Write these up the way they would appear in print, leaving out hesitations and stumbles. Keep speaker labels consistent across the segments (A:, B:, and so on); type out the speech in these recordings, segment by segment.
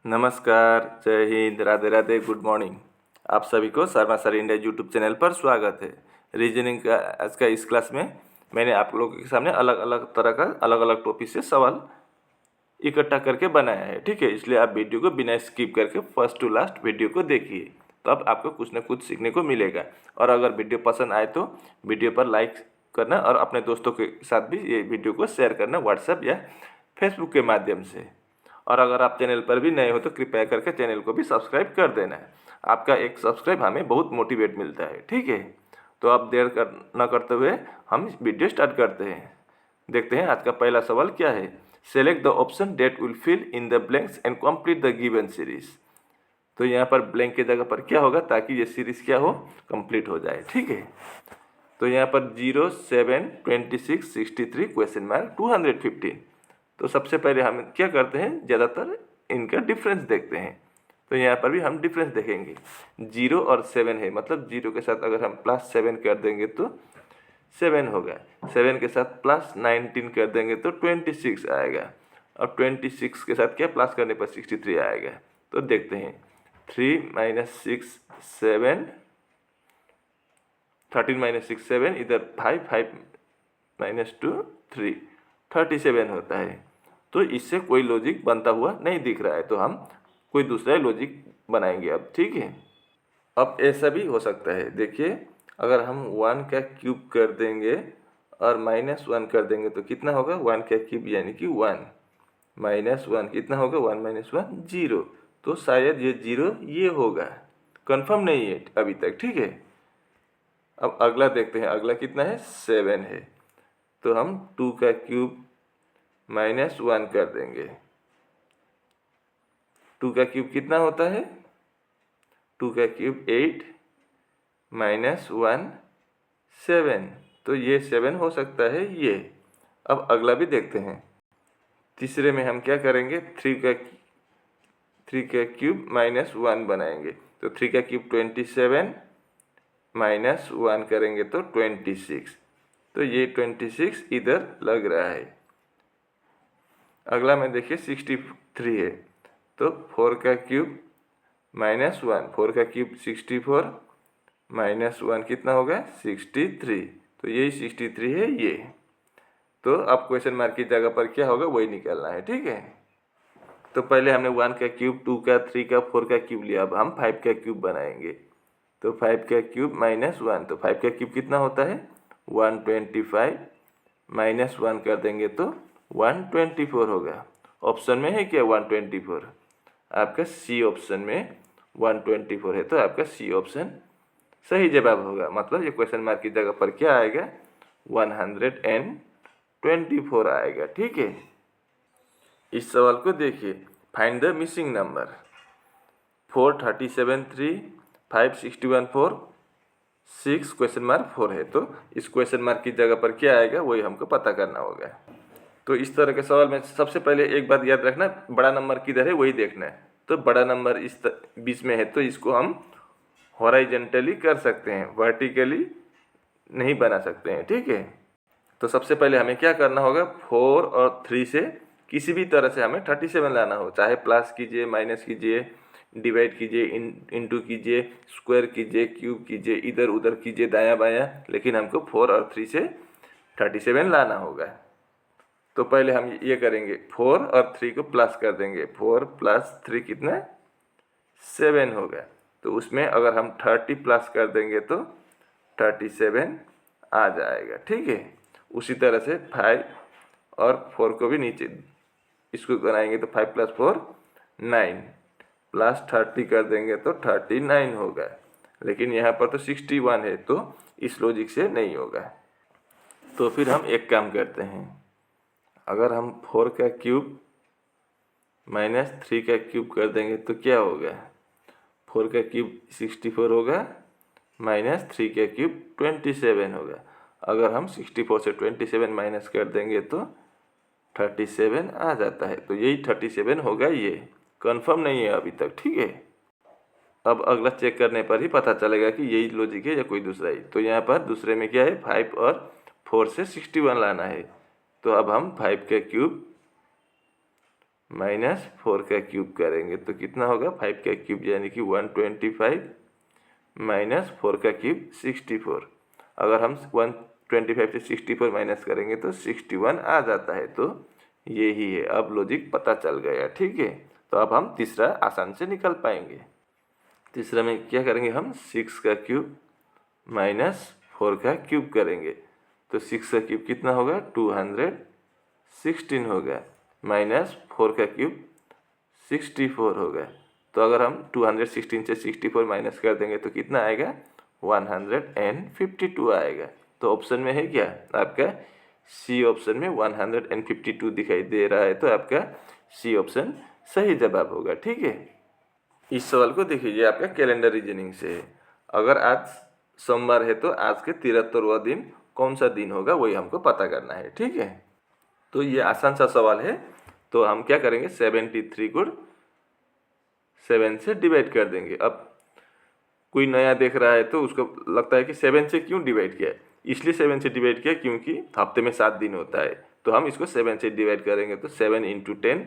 A: नमस्कार, जय Hind, Radhe Radhe, good morning. आप सभी को Sharma sir India YouTube channel पर स्वागत है। रीजनिंग का आज का इस क्लास में मैंने आप लोगों के सामने अलग अलग तरह का अलग अलग टॉपिक से सवाल इकट्ठा करके बनाया है, ठीक है। इसलिए आप वीडियो को बिना स्किप करके फर्स्ट टू लास्ट वीडियो को देखिए, तो अब आपको कुछ न कुछ सीखने को मिलेगा। और अगर वीडियो पसंद आए तो वीडियो पर लाइक करना और अपने दोस्तों के साथ भी ये वीडियो को शेयर करना व्हाट्सएप या फेसबुक के माध्यम से। और अगर आप चैनल पर भी नए हो तो कृपया करके चैनल को भी सब्सक्राइब कर देना है। आपका एक सब्सक्राइब हमें बहुत मोटिवेट मिलता है, ठीक है। तो अब देर न करते हुए हम वीडियो स्टार्ट करते हैं। देखते हैं आज का पहला सवाल क्या है। Select the option that will fill in the blanks and complete the given series. तो यहाँ पर ब्लैंक की जगह पर क्या होगा ताकि ये सीरीज क्या हो, कंप्लीट हो जाए, ठीक है। तो यहाँ पर 0, 7, 26, 63 क्वेश्चन मार्क 215। तो सबसे पहले हम क्या करते हैं, ज़्यादातर इनका डिफरेंस देखते हैं। तो यहाँ पर भी हम डिफरेंस देखेंगे। 0 और 7 है, मतलब 0 के साथ अगर हम +7 कर देंगे तो 7 होगा। 7 के साथ +19 कर देंगे तो 26 आएगा। और 26 के साथ क्या प्लस करने पर 63 आएगा। तो देखते हैं 3 - 6 7, 13 - 6 7, इधर 5 5 - 2 3 37 होता है। तो इससे कोई लॉजिक बनता हुआ नहीं दिख रहा है, तो हम कोई दूसरा लॉजिक बनाएंगे अब, ठीक है। अब ऐसा भी हो सकता है, देखिए अगर हम 1 का क्यूब कर देंगे और -1 कर देंगे तो कितना होगा, 1 का क्यूब यानी कि 1 -1 कितना होगा, 1 - 1 0। तो शायद ये 0 ये होगा, कंफर्म नहीं है अभी तक, ठीक है। अब अगला देखते हैं, अगला कितना है, 7 है। तो हम 2 का क्यूब -1 कर देंगे। 2 का क्यूब कितना होता है, 2 का क्यूब 8 -1 7। तो ये 7 हो सकता है ये। अब अगला भी देखते हैं। तीसरे में हम क्या करेंगे, 3 का क्यूब -1 बनाएंगे। तो 3 का क्यूब 27 -1 करेंगे तो 26। तो ये 26 इधर लग रहा है। अगला में देखिए 63 है। तो 4 का क्यूब -1, 4 का क्यूब 64 -1 कितना होगा, 63। तो यही 63 है ये। तो अब क्वेश्चन मार्क की जगह पर क्या होगा वही निकालना है, ठीक है। तो पहले हमने 1 का क्यूब, 2 का, 3 का, 4 का क्यूब लिया। अब हम 5 का क्यूब बनाएंगे। तो 5 का क्यूब -1, तो 5 का क्यूब कितना होता है, 125 -1 कर देंगे तो 124 होगा। ऑप्शन में है क्या 124, आपका सी ऑप्शन में 124 है। तो आपका सी ऑप्शन सही जवाब होगा। मतलब ये क्वेश्चन मार्क की जगह पर क्या आएगा, 124 आएगा, ठीक है। इस सवाल को देखिए, find the missing number. 4 37 3, 5 61 4, 6 question mark 4 है। तो इस क्वेश्चन मार्क की जगह पर क्या आएगा वही हमको पता करना होगा। तो इस तरह के सवाल में सबसे पहले एक बात याद रखना, बड़ा नंबर किधर है वही देखना है। तो बड़ा नंबर इस बीच में है, तो इसको हम हॉराइजेंटली कर सकते हैं, वर्टिकली नहीं बना सकते हैं, ठीक है। तो सबसे पहले हमें क्या करना होगा, 4 और 3 से किसी भी तरह से हमें 37 लाना हो। चाहे प्लस कीजिए, माइनस कीजिए, डिवाइड कीजिए, इंटू कीजिए, स्क्वायर कीजिए, क्यूब कीजिए, इधर उधर कीजिए, दायां बायां, लेकिन हमको 4 और 3 से 37 लाना होगा। तो पहले हम ये करेंगे, 4 और 3 को प्लस कर देंगे। 4 + 3 कितना, 7 होगा। तो उसमें अगर हम 30 प्लस कर देंगे तो 37 आ जाएगा, ठीक है। उसी तरह से 5 और 4 को भी नीचे इसको बनाएंगे तो 5 + 4 9, प्लस 30 कर देंगे तो 39 होगा। लेकिन यहाँ पर तो 61 है, तो इस लॉजिक से नहीं होगा। तो फिर हम एक काम करते हैं, अगर हम 4 का क्यूब -3 का क्यूब कर देंगे तो क्या होगा, 4 का क्यूब 64 होगा, -3 का क्यूब 27 होगा। अगर हम 64 से 27 माइनस कर देंगे तो 37 आ जाता है। तो यही 37 होगा, ये कंफर्म नहीं है अभी तक, ठीक है। अब अगला चेक करने पर ही पता चलेगा कि यही लॉजिक है या कोई दूसरा ही। तो यहाँ पर दूसरे में क्या है, 5 और 4 से 61 लाना है। तो अब हम 5 का क्यूब माइनस 4 का क्यूब करेंगे तो कितना होगा 5 का क्यूब यानी कि 125 माइनस 4 का क्यूब 64। अगर हम 125 से 64 माइनस करेंगे तो 61 आ जाता है। तो यही है, अब लॉजिक पता चल गया। ठीक है, तो अब हम तीसरा आसान से निकल पाएंगे। तीसरा में क्या करेंगे हम 6 का क्यूब माइनस 4 का क्यूब करेंगे तो 6 का क्यूब कितना होगा 216 होगा माइनस 4 का क्यूब 64 होगा। तो अगर हम 216 से 64 माइनस कर देंगे तो कितना आएगा 152 आएगा। तो ऑप्शन में है क्या आपका सी ऑप्शन में 152 दिखाई दे रहा है, तो आपका सी ऑप्शन सही जवाब होगा। ठीक है, इस सवाल को देखिए, ये आपका कैलेंडर रीजनिंग से है। अगर आज सोमवार है तो आज के 73वां दिन कौन सा दिन होगा वही हमको पता करना है। ठीक है, तो ये आसान सा सवाल है। तो हम क्या करेंगे 73 को 7 से डिवाइड कर देंगे। अब कोई नया देख रहा है तो उसको लगता है कि 7 से क्यों डिवाइड किया, इसलिए 7 से डिवाइड किया क्योंकि हफ्ते में 7 दिन होता है। तो हम इसको 7 से डिवाइड करेंगे तो 7 × 10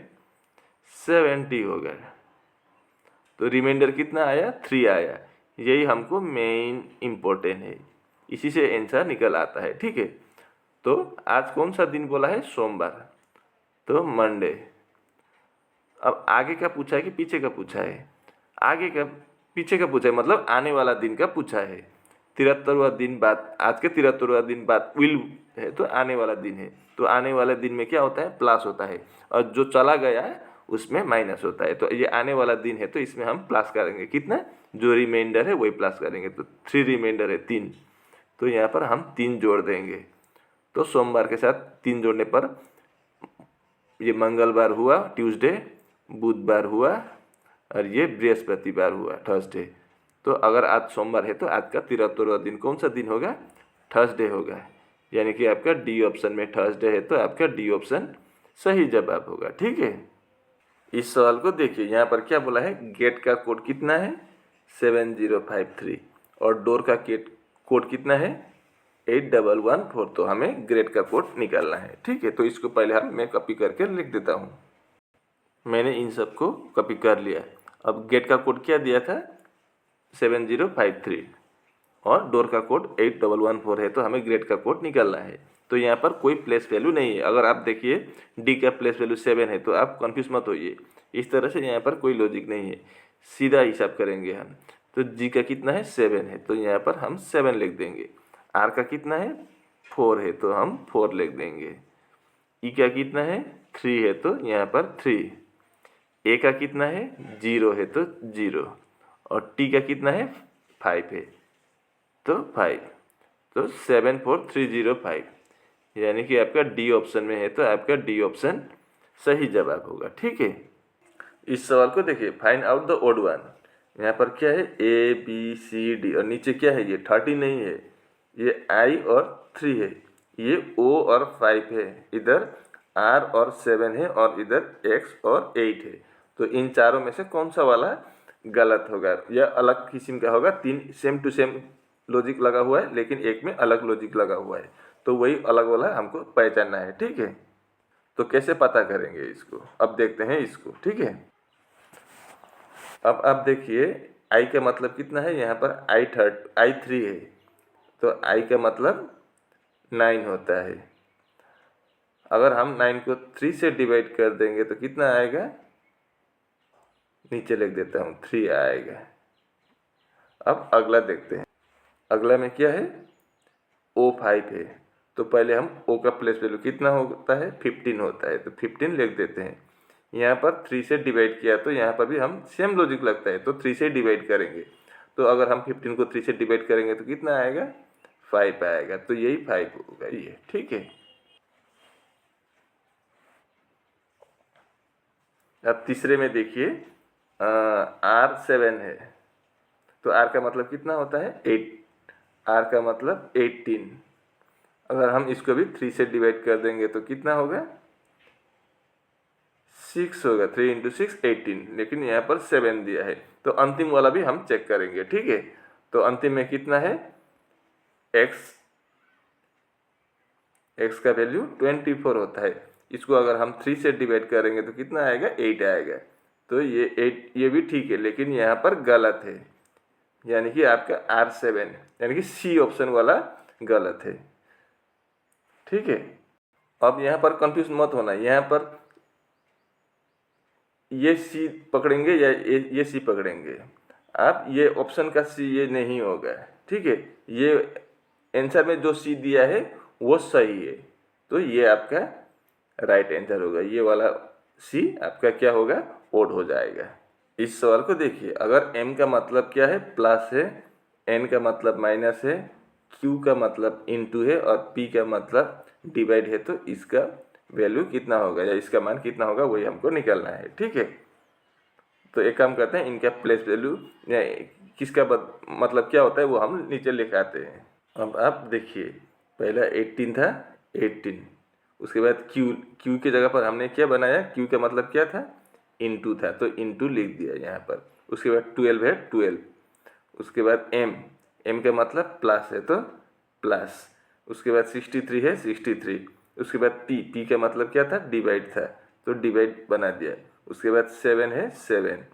A: 70 होगा। तो रिमाइंडर कितना आया 3 आया। यही हमको मेन इम्पोर्टेंट है, इसी से आंसर निकल आता है। ठीक है, तो आज कौन सा दिन बोला है सोमवार, तो मंडे। अब आगे का पूछा है कि पीछे का पूछा है, आगे का पीछे का पूछा है मतलब आने वाला दिन का पूछा है। 73वां दिन बाद, आज के 73वां दिन बाद विल है तो आने वाला दिन है। तो आने वाले दिन में क्या होता है प्लस होता है, और जो चला गया है उसमें माइनस होता है। तो ये आने वाला दिन है तो इसमें हम प्लस करेंगे कितना, जो रिमाइंडर है वही प्लस करेंगे। तो 3 रिमाइंडर है 3, तो यहाँ पर हम 3 जोड़ देंगे। तो सोमवार के साथ 3 जोड़ने पर ये मंगलवार हुआ ट्यूसडे, बुधवार हुआ और ये बृहस्पतिवार हुआ थर्सडे। तो अगर आज सोमवार है तो आज का 73वां दिन कौन सा दिन होगा थर्सडे होगा, यानी कि आपका डी ऑप्शन में थर्सडे है तो आपका डी ऑप्शन सही जवाब होगा। ठीक है, इस सवाल को देखिए, यहाँ पर क्या बोला है गेट का कोड कितना है 7053 और डोर का कोड कितना है 8114। तो हमें ग्रेड का कोड निकालना है। ठीक है, तो इसको पहले मैं कॉपी करके लिख देता हूँ। मैंने इन सबको कॉपी कर लिया। अब गेट का कोड क्या दिया था 7053 और डोर का कोड 8114 है, तो हमें ग्रेड का कोड निकालना है। तो यहाँ पर कोई प्लेस वैल्यू नहीं है। अगर आप देखिए डी का प्लेस वैल्यू 7 है तो आप कन्फ्यूज मत होइए, इस तरह से यहाँ पर कोई लॉजिक नहीं है, सीधा हिसाब करेंगे हम। तो जी का कितना है 7 है तो यहाँ पर हम 7 लिख देंगे। आर का कितना है 4 है तो हम 4 लिख देंगे। ई का कितना है 3 है तो यहाँ पर 3। ए का कितना है 0 है तो 0 और टी का कितना है 5 है तो 5। तो 74305 यानी कि आपका डी ऑप्शन में है, तो आपका डी ऑप्शन सही जवाब होगा। ठीक है, इस सवाल को देखिए find out the odd one. यहाँ पर क्या है ए बी सी डी और नीचे क्या है ये 30 नहीं है, ये आई और 3 है, ये ओ और 5 है, इधर आर और 7 है और इधर एक्स और 8 है। तो इन चारों में से कौन सा वाला गलत होगा या अलग किस्म का होगा। 3 सेम टू सेम लॉजिक लगा हुआ है लेकिन एक में अलग लॉजिक लगा हुआ है, तो वही अलग वाला हमको पहचानना है। ठीक है, तो कैसे पता करेंगे इसको, अब देखते हैं इसको। ठीक है, अब आप देखिए आई का मतलब कितना है, यहाँ पर आई 3 है तो आई का मतलब 9 होता है। अगर हम 9 को 3 से डिवाइड कर देंगे तो कितना आएगा, नीचे लिख देता हूँ 3 आएगा। अब अगला देखते हैं, अगला में क्या है O5 है, तो पहले हम O का प्लेस वैल्यू कितना होता है 15 होता है, तो 15 लिख देते हैं। यहाँ पर 3 से डिवाइड किया तो यहाँ पर भी हम सेम लॉजिक लगता है तो 3 से डिवाइड करेंगे। तो अगर हम 15 को 3 से डिवाइड करेंगे तो कितना आएगा 5 आएगा, तो यही 5 होगा ये। ठीक है, अब तीसरे में देखिए R7 है तो R का मतलब कितना होता है 8, R का मतलब 18। अगर हम इसको भी 3 से डिवाइड कर देंगे तो कितना होगा 6 होगा, 3 × 6 18, लेकिन यहाँ पर 7 दिया है। तो अंतिम वाला भी हम चेक करेंगे। ठीक है, तो अंतिम में कितना है x का वैल्यू 24 होता है, इसको अगर हम 3 से डिवाइड करेंगे तो कितना आएगा, 8 आएगा। तो ये 8 ये भी ठीक है, लेकिन यहाँ पर गलत है, यानी कि आपका R7 यानी कि सी ऑप्शन वाला गलत है। ठीक है, अब यहाँ पर कंफ्यूज मत होना, यहाँ पर ये सी पकड़ेंगे या ये सी पकड़ेंगे आप, ये ऑप्शन का सी ये नहीं होगा। ठीक है, ये आंसर में जो सी दिया है वो सही है, तो ये आपका राइट आंसर होगा। ये वाला सी आपका क्या होगा, ओड हो जाएगा। इस सवाल को देखिए, अगर m का मतलब क्या है, प्लस है, n का मतलब माइनस है, q का मतलब इनटू है और p का मतलब डिवाइड है, तो इसका वैल्यू कितना होगा या इसका मान कितना होगा वही हमको निकालना है। ठीक है, तो एक काम करते हैं, इनका प्लेस वैल्यू किसका मतलब क्या होता है वो हम नीचे लिखाते हैं। अब आप देखिए, पहला 18 था, 18, उसके बाद क्यू की जगह पर हमने क्या बनाया, क्यू का मतलब क्या था, इनटू था, तो इनटू लिख दिया यहाँ पर। उसके बाद 12 है, 12, उसके बाद एम का मतलब प्लस है तो प्लस, उसके बाद 63 है, 63, उसके बाद पी का मतलब क्या था, डिवाइड था, तो डिवाइड बना दिया। उसके बाद 7 है, 7,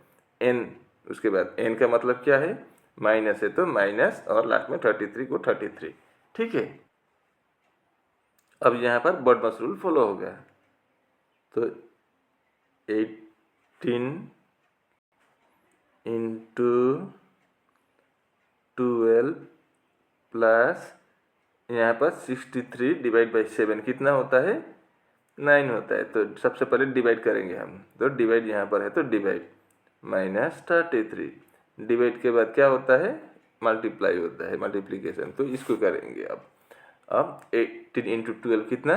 A: एन, उसके बाद एन का मतलब क्या है, माइनस है तो माइनस, और लास्ट में 33 को 33। ठीक है, अब यहाँ पर बॉडमास रूल फॉलो होगा, तो 18 इंटू 12 प्लस यहाँ पर 63 डिवाइड बाई 7 कितना होता है, 9 होता है। तो सबसे पहले डिवाइड करेंगे हम, तो डिवाइड यहाँ पर है तो डिवाइड, माइनस 33, डिवाइड के बाद क्या होता है, मल्टीप्लाई होता है, मल्टीप्लिकेशन, तो इसको करेंगे। अब 18 इंटू 12 कितना,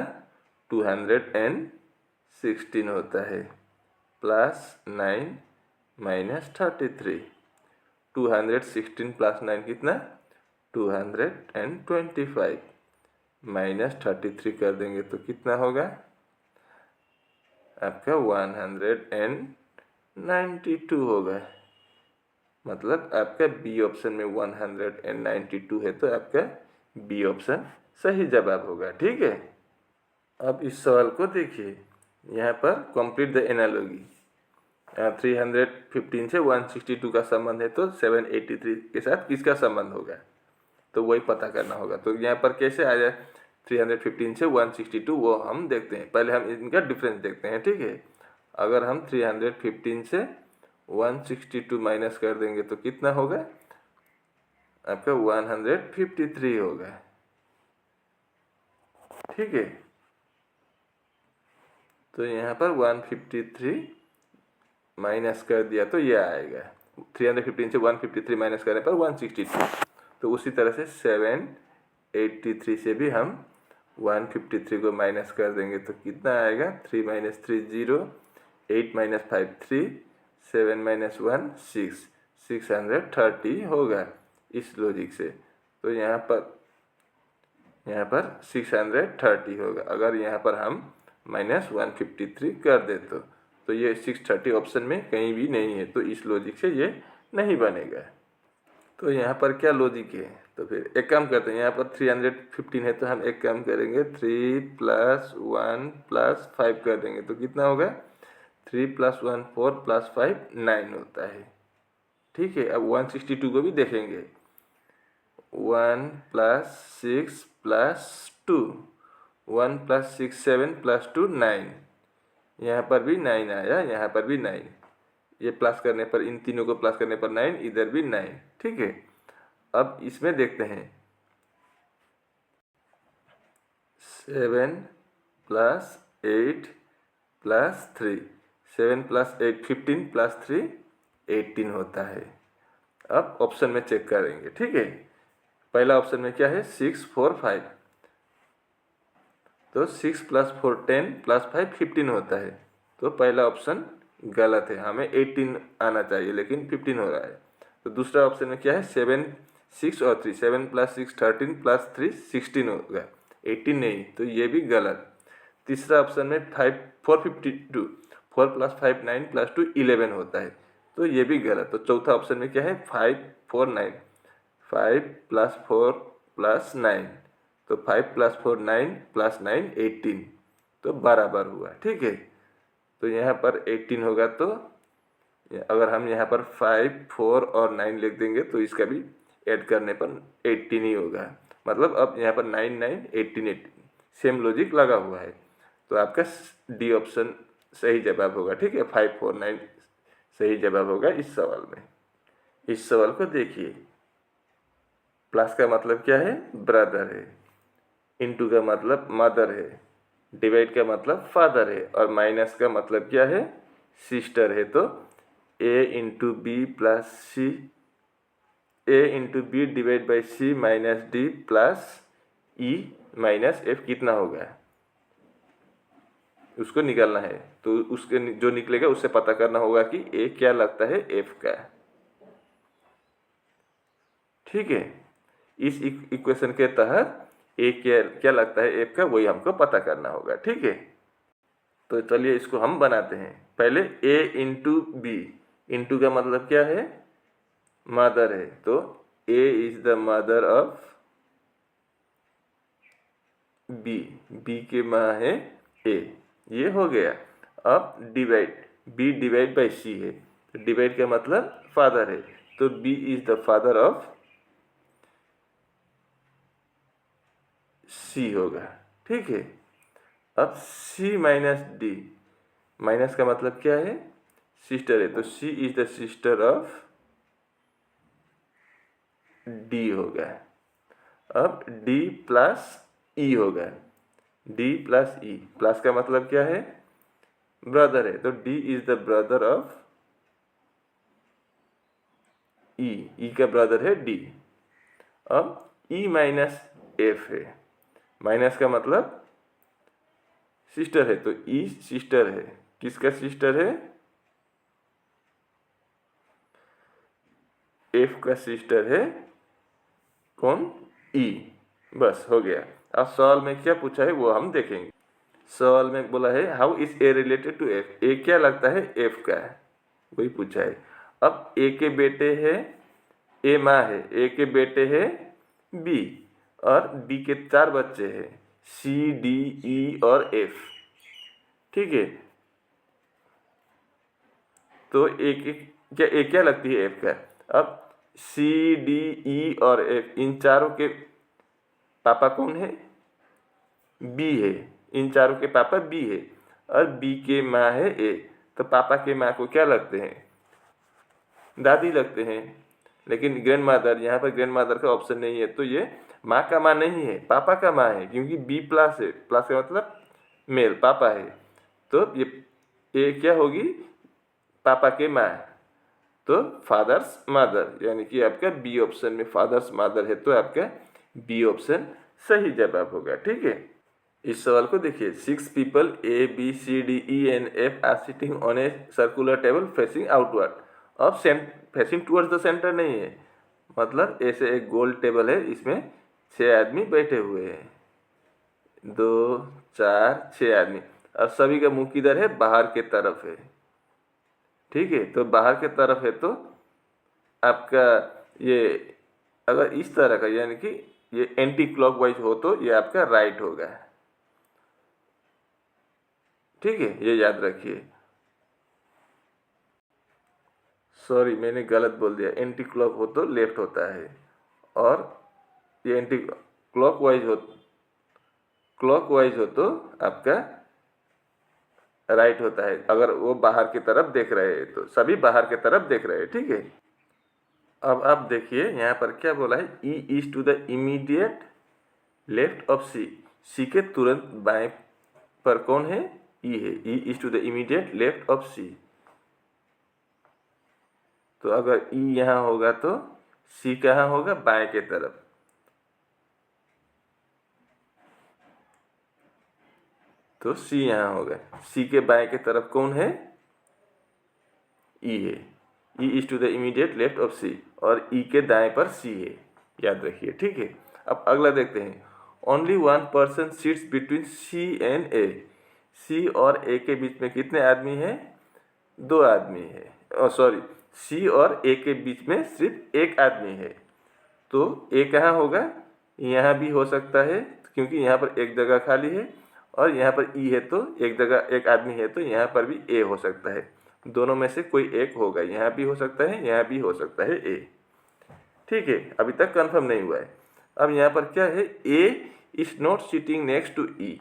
A: 216 होता है, प्लस 9 माइनस 33, 216 प्लस 9 कितना, 225, माइनस 33 कर देंगे तो कितना होगा आपका 192 होगा। मतलब आपका बी ऑप्शन में 192 है, तो आपका बी ऑप्शन सही जवाब होगा। ठीक है, अब इस सवाल को देखिए, यहाँ पर कंप्लीट द एनालॉजी, 315 से 162 का संबंध है, तो 783 के साथ किसका संबंध होगा, तो वही पता करना होगा। तो यहाँ पर कैसे आया 315 से 162, वो हम देखते हैं। पहले हम इनका डिफरेंस देखते हैं। ठीक है, अगर हम 315 से 162 माइनस कर देंगे तो कितना होगा आपका 153 होगा। ठीक है, तो यहाँ पर 153 माइनस कर दिया तो ये आएगा, 315 से 153 माइनस करने पर 162। तो उसी तरह से 783 से भी हम 153 को माइनस कर देंगे तो कितना आएगा, 3 माइनस 3 0, 8 माइनस 5 3, 7 माइनस 1 6, 630 होगा इस लॉजिक से। तो यहाँ पर 630 होगा। अगर यहाँ पर हम माइनस 153 कर दे तो ये 630 ऑप्शन में कहीं भी नहीं है, तो इस लॉजिक से ये नहीं बनेगा। तो यहाँ पर क्या लॉजिक है, तो फिर एक काम करते हैं, यहाँ पर 315 है तो हम एक काम करेंगे, 3 प्लस 1 प्लस 5 कर देंगे तो कितना होगा, 3 प्लस 1 4 प्लस 5 9 होता है। ठीक है, अब 162 को भी देखेंगे, 1 प्लस 6 प्लस 2, 1 प्लस 6 7 प्लस 2 9, यहाँ पर भी 9 आया, यहाँ पर भी 9, ये प्लस करने पर, इन तीनों को प्लस करने पर 9, इधर भी 9। ठीक है, अब इसमें देखते हैं, 7 प्लस 8 प्लस 3, 7 प्लस 8 15 प्लस 3 18 होता है। अब ऑप्शन में चेक करेंगे। ठीक है, पहला ऑप्शन में क्या है, 6 4 5, तो 6 प्लस 4 10 प्लस 5 15 होता है, तो पहला ऑप्शन गलत है, हमें 18 आना चाहिए लेकिन 15 हो रहा है। तो दूसरा ऑप्शन में क्या है, 7 6 और 3, 7 प्लस 6 13 प्लस 3 16 होगा, 18 नहीं, तो ये भी गलत। तीसरा ऑप्शन में 5 452, 4 प्लस 5 9 प्लस 2 11 होता है, तो ये भी गलत। तो चौथा ऑप्शन में क्या है, 5 4 9, 5 प्लस 4 प्लस 9, तो 5 प्लस 4 9 प्लस 9 18, तो बराबर हुआ। ठीक है, तो यहाँ पर 18 होगा, तो अगर हम यहाँ पर 5, 4 और 9 लिख देंगे तो इसका भी ऐड करने पर 18 ही होगा। मतलब अब यहाँ पर 9, 9, 18, 18 सेम लॉजिक लगा हुआ है। तो आपका डी ऑप्शन सही जवाब होगा। ठीक है, 5, 4, 9 सही जवाब होगा इस सवाल में। इस सवाल को देखिए, प्लस का मतलब क्या है? ब्रदर है, इनटू का मतलब मदर है, डिवाइड का मतलब फादर है, और माइनस का मतलब क्या है? सिस्टर है। तो A into B plus C, A into B divide by C minus D plus E minus F कितना होगा, उसको निकालना है। तो उसके जो निकलेगा उससे पता करना होगा कि ए क्या लगता है एफ का। ठीक है, इस इक्वेशन के तहत ए क्या लगता है एफ का, वही हमको पता करना होगा। ठीक है, तो चलिए इसको हम बनाते हैं। पहले ए इंटू बी, इंटू का मतलब क्या है? मदर है, तो A is the mother of B, B के माँ है ए, ये हो गया। अब divide, B divide by C है, तो डिवाइड का मतलब फादर है, तो B is the father of C होगा। ठीक है, अब सी माइनस डी, माइनस का मतलब क्या है? सिस्टर है, तो C is the sister of D होगा। अब डी प्लस ई होगा, डी प्लस ई, प्लस का मतलब क्या है? ब्रदर है, तो D is the brother of E, E का ब्रदर है डी। अब ई माइनस एफ है, माइनस का मतलब सिस्टर है, तो ई सिस्टर है, किसका सिस्टर है? एफ का सिस्टर है कौन? ई। बस हो गया। अब सवाल में क्या पूछा है वो हम देखेंगे। सवाल में बोला है how is A related to F, A क्या लगता है एफ का, वही पूछा है। अब ए के बेटे है, ए माँ है, ए के बेटे है बी, और बी के 4 बच्चे हैं सी, डी, ई और एफ। ठीक है, तो ए क्या लगती है एफ का? अब सी, डी, ई और एफ, इन चारों के पापा कौन है? बी है, इन चारों के पापा बी है, और बी के माँ है ए, तो पापा के माँ को क्या लगते हैं? दादी लगते हैं। लेकिन ग्रैंड मादर, यहाँ पर ग्रैंड मादर का ऑप्शन नहीं है, तो ये माँ का माँ नहीं है, पापा का माँ है, क्योंकि बी प्लस है, प्लस का मतलब मेल, पापा है, तो ये क्या होगी? पापा के माँ, तो फादर्स मदर, यानी कि आपका बी ऑप्शन में फादर्स मदर है, तो आपका बी ऑप्शन सही जवाब होगा। ठीक है, इस सवाल को देखिए, 6 people A B C D E and F are sitting on a circular table facing outward. अब फेसिंग टूवर्ड्स द सेंटर नहीं है, मतलब ऐसे एक गोल टेबल है, इसमें 6 आदमी बैठे हुए हैं, 2, 4, 6 आदमी, और सभी का मुंह किधर है? बाहर के तरफ है। ठीक है, तो बाहर के तरफ है, तो आपका ये अगर इस तरह का, यानी कि ये एंटी क्लॉकवाइज हो, तो ये आपका राइट होगा। ठीक है, ये याद रखिए। सॉरी, मैंने गलत बोल दिया, एंटी क्लॉक हो तो लेफ्ट होता है, और ये एंटी क्लॉकवाइज हो तो आपका राइट होता है। अगर वो बाहर की तरफ देख रहे हैं तो सभी बाहर की तरफ देख रहे हैं। ठीक है, अब आप देखिए यहाँ पर क्या बोला है, E is to the immediate left of C, C के तुरंत बाएं पर कौन है? ई है, E is to the immediate left of C. तो अगर ई यहाँ होगा तो सी कहाँ होगा? बाएं के तरफ। तो सी यहाँ होगा, सी के बाएं के तरफ कौन है? ई है, E is to the immediate left of C, और ई के दाएं पर सी है, याद रखिए। ठीक है, अब अगला देखते हैं। Only 1 person sits between C and A, C और ए के बीच में कितने आदमी हैं? 2 आदमी है। सॉरी, सी और ए के बीच में सिर्फ 1 आदमी है, तो ए कहाँ होगा? यहाँ भी हो सकता है, क्योंकि यहाँ पर एक जगह खाली है, और यहाँ पर ई है तो एक जगह एक आदमी है तो यहाँ पर भी ए हो सकता है। दोनों में से कोई एक होगा, यहाँ भी हो सकता है, यहाँ भी हो सकता है ए। ठीक है, अभी तक कंफर्म नहीं हुआ है। अब यहाँ पर क्या है, A is not sitting next to E.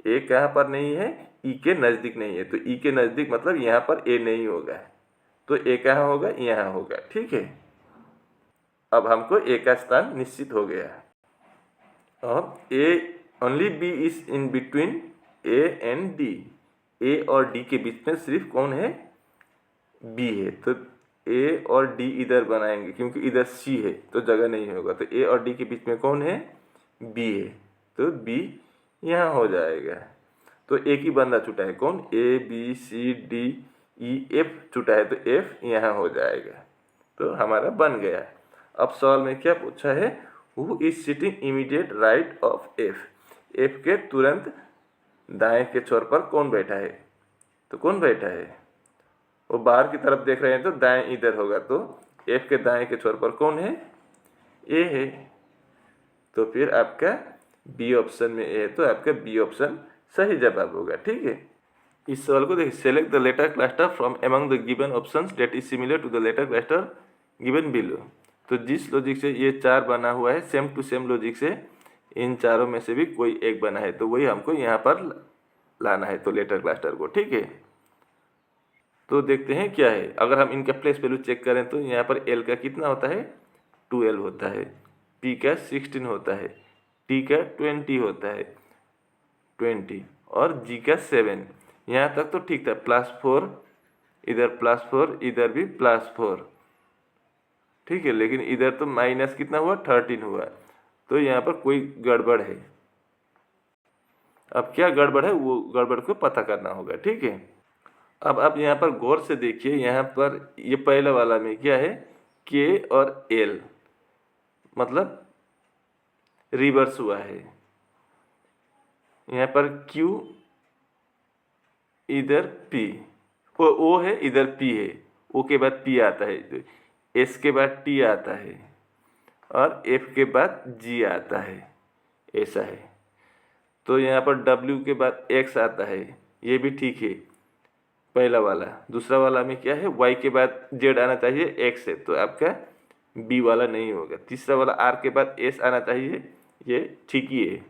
A: A कहाँ पर नहीं है, ई के नज़दीक नहीं है। तो ई के नज़दीक मतलब यहाँ पर ए नहीं होगा, तो ए कहाँ होगा, यहाँ होगा। ठीक है, अब हमको ए का स्थान निश्चित हो गया। अब A only B is in between A and D. A और डी के बीच में सिर्फ कौन है, बी है। तो ए और डी इधर बनाएंगे क्योंकि इधर सी है तो जगह नहीं होगा। तो ए और डी के बीच में कौन है, बी है, तो बी यहाँ हो जाएगा। तो एक ही बंदा छूटा है, कौन, A B C D E F छूटा है, तो एफ यहाँ हो जाएगा। तो हमारा बन गया। अब सवाल में क्या पूछा है, who is sitting immediate right of F. F के तुरंत दाएं के छोर पर कौन बैठा है, तो कौन बैठा है, वो बाहर की तरफ देख रहे हैं तो दाएं इधर होगा। तो एफ के दाएं के छोर पर कौन है, ए है। तो फिर आपका बी ऑप्शन में ए है, तो आपका बी ऑप्शन सही जवाब होगा। ठीक है, इस सवाल को देखिए, select the letter cluster from among the given options that is similar to the letter cluster given below. तो जिस लॉजिक से ये 4 बना हुआ है, सेम टू सेम लॉजिक से इन चारों में से भी कोई एक बना है, तो वही हमको यहाँ पर लाना है, तो लेटर क्लस्टर को। ठीक है, तो देखते हैं क्या है। अगर हम इनका प्लेस वैल्यू चेक करें तो यहाँ पर एल का कितना होता है, 12 होता है, पी का 16 होता है, टी का 20 होता है, 20, और जी का 7। यहाँ तक तो ठीक था, +4 इधर, +4 इधर भी +4। ठीक है, लेकिन इधर तो माइनस कितना हुआ, 13 हुआ। तो यहाँ पर कोई गड़बड़ है। अब क्या गड़बड़ है, वो गड़बड़ को पता करना होगा। ठीक है, अब आप यहाँ पर गौर से देखिए, यहाँ पर ये पहले वाला में क्या है, के और एल मतलब रिवर्स हुआ है। यहाँ पर क्यू इधर पी, ओ है इधर पी है, ओ के बाद पी आता है, एस के बाद टी आता है, और एफ के बाद जी आता है, ऐसा है। तो यहाँ पर डब्ल्यू के बाद एक्स आता है, ये भी ठीक है, पहला वाला। दूसरा वाला में क्या है, वाई के बाद जेड आना चाहिए, एक्स है, तो आपका बी वाला नहीं होगा। तीसरा वाला आर के बाद एस आना चाहिए, ये ठीक ही है,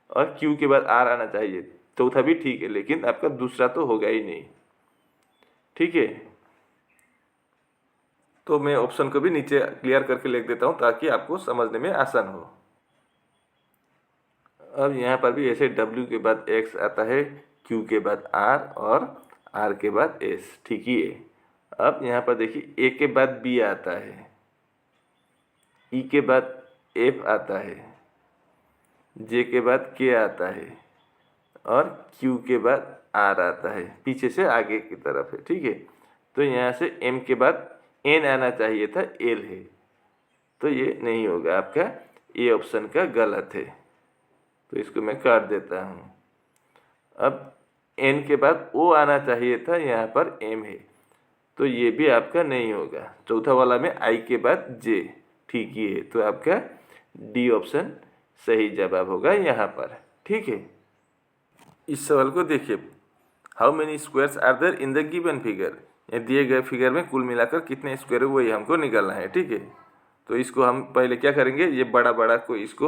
A: और क्यू के बाद आर आना चाहिए, चौथा भी ठीक है, लेकिन आपका दूसरा तो होगा ही नहीं। ठीक है, तो मैं ऑप्शन को भी नीचे क्लियर करके लिख देता हूँ ताकि आपको समझने में आसान हो। अब यहाँ पर भी ऐसे डब्ल्यू के बाद एक्स आता है, क्यू के बाद आर, और आर के बाद एस, ठीक ही है। अब यहाँ पर देखिए, ए के बाद बी आता है, ई के बाद एफ आता है, जे के बाद के आता है, और क्यू के बाद आर आता है, पीछे से आगे की तरफ है। ठीक है, तो यहाँ से एम के बाद एन आना चाहिए था, एल है, तो ये नहीं होगा, आपका ए ऑप्शन का गलत है, तो इसको मैं काट देता हूँ। अब एन के बाद ओ आना चाहिए था, यहाँ पर एम है, तो ये भी आपका नहीं होगा। चौथा वाला में आई के बाद जे, ठीक ही है, तो आपका डी ऑप्शन सही जवाब होगा यहाँ पर। ठीक है, इस सवाल को देखिए, how many squares are there in the given figure. ये दिए गए फिगर में कुल मिलाकर कितने स्क्वायर है वही हमको निकालना है। ठीक है, तो इसको हम पहले क्या करेंगे, ये बड़ा बड़ा को इसको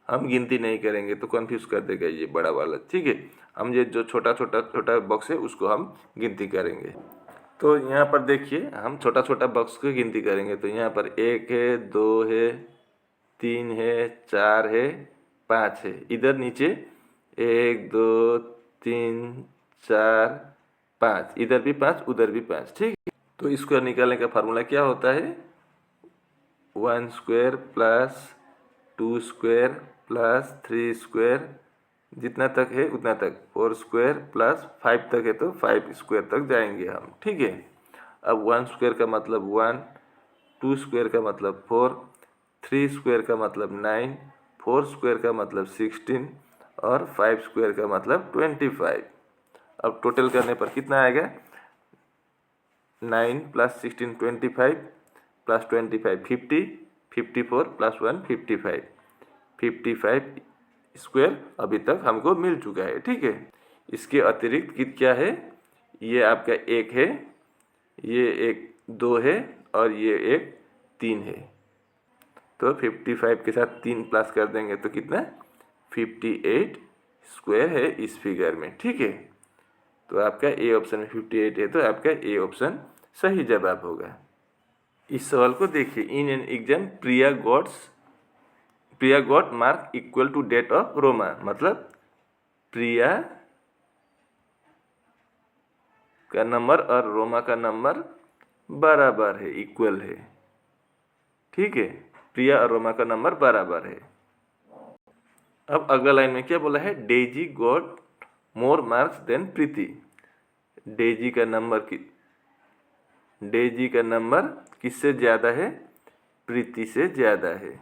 A: हम गिनती नहीं करेंगे तो कंफ्यूज कर देगा ये बड़ा वाला। ठीक है, हम ये जो छोटा छोटा बॉक्स है उसको हम गिनती करेंगे। तो यहाँ पर देखिए, हम छोटा छोटा बॉक्स की गिनती करेंगे। तो यहाँ पर 1 है, 2 है, 3 है, 4 है, 5 है। इधर नीचे 1 2 3 4 5, इधर भी 5, उधर भी 5। ठीक है, तो इसको निकालने का फार्मूला क्या होता है, 1 square plus 2 square plus 3 square, जितना तक है उतना तक, 4 स्क्वायर प्लस 5 तक है तो 5 स्क्वायर तक जाएंगे हम। ठीक है, अब 1 स्क्वायर का मतलब 1, 2 स्क्वायर का मतलब 4, 3 स्क्वायर का मतलब 9, 4 स्क्वायर का मतलब 16, और 5 स्क्वायर का मतलब 25। अब टोटल करने पर कितना आएगा, 9 प्लस 16 25 प्लस 25 50, 54 प्लस 1 55 स्क्वायर अभी तक हमको मिल चुका है। ठीक है, इसके अतिरिक्त क्या है, ये आपका 1 है, ये एक 2 है और ये एक 3 है। तो 55 के साथ 3 प्लस कर देंगे तो कितना 58 स्क्वायर है इस फिगर में। ठीक है, तो आपका ए ऑप्शन में 58 है, तो आपका ए ऑप्शन सही जवाब होगा। इस सवाल को देखिए, in an exam Priya got mark equal to that of Roma, मतलब प्रिया का नंबर और रोमा का नंबर बराबर है, इक्वल है। ठीक है, प्रिया और रोमा का नंबर बराबर है। अब अगला लाइन में क्या बोला है, Daisy got more marks than Preeti. Daisy का नंबर किससे ज़्यादा है, प्रीति से ज़्यादा है।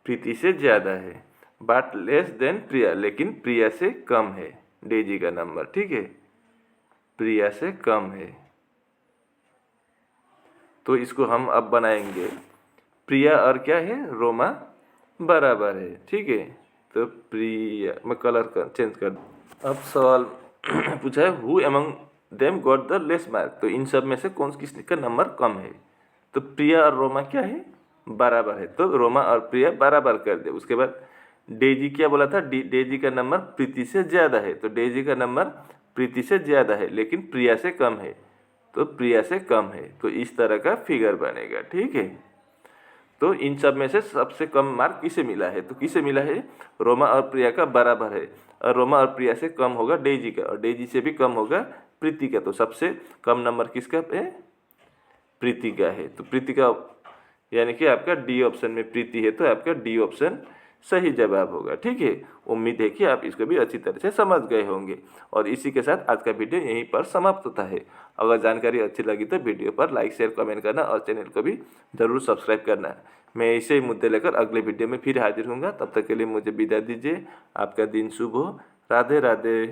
A: प्रीति से ज़्यादा है, बट लेस देन प्रिया, लेकिन प्रिया से कम है डेजी का नंबर। ठीक है, प्रिया से कम है। तो इसको हम अब बनाएंगे, प्रिया और क्या है, रोमा बराबर है। ठीक है, तो प्रिया, मैं कलर चेंज कर दूँ। अब सवाल पूछा है, who among them got the less mark, तो इन सब में से कौन किसका नंबर कम है। तो प्रिया और रोमा क्या है, बराबर है, तो रोमा और प्रिया बराबर कर दे। उसके बाद डेजी क्या बोला था, डेजी का नंबर प्रीति से ज़्यादा है, तो डेजी का नंबर प्रीति से ज़्यादा है लेकिन प्रिया से कम है, तो प्रिया से कम है। तो इस तरह का फिगर बनेगा। ठीक है, तो इन सब में से सबसे कम मार्क किसे मिला है, तो किसे मिला है, रोमा और प्रिया का बराबर है, और रोमा और प्रिया से कम होगा डेजी का, और डेजी से भी कम होगा प्रीति का। तो सबसे कम नंबर किसका है, प्रीति का है। तो प्रीति का यानी कि आपका डी ऑप्शन में प्रीति है, तो आपका डी ऑप्शन सही जवाब होगा। ठीक है, उम्मीद है कि आप इसको भी अच्छी तरह से समझ गए होंगे। और इसी के साथ आज का वीडियो यहीं पर समाप्त होता है। अगर जानकारी अच्छी लगी तो वीडियो पर लाइक शेयर कमेंट करना और चैनल को भी ज़रूर सब्सक्राइब करना। मैं इसे मुद्दे लेकर अगले वीडियो में फिर हाजिर होऊंगा। तब तक के लिए मुझे विदा दीजिए। आपका दिन शुभ हो। राधे राधे।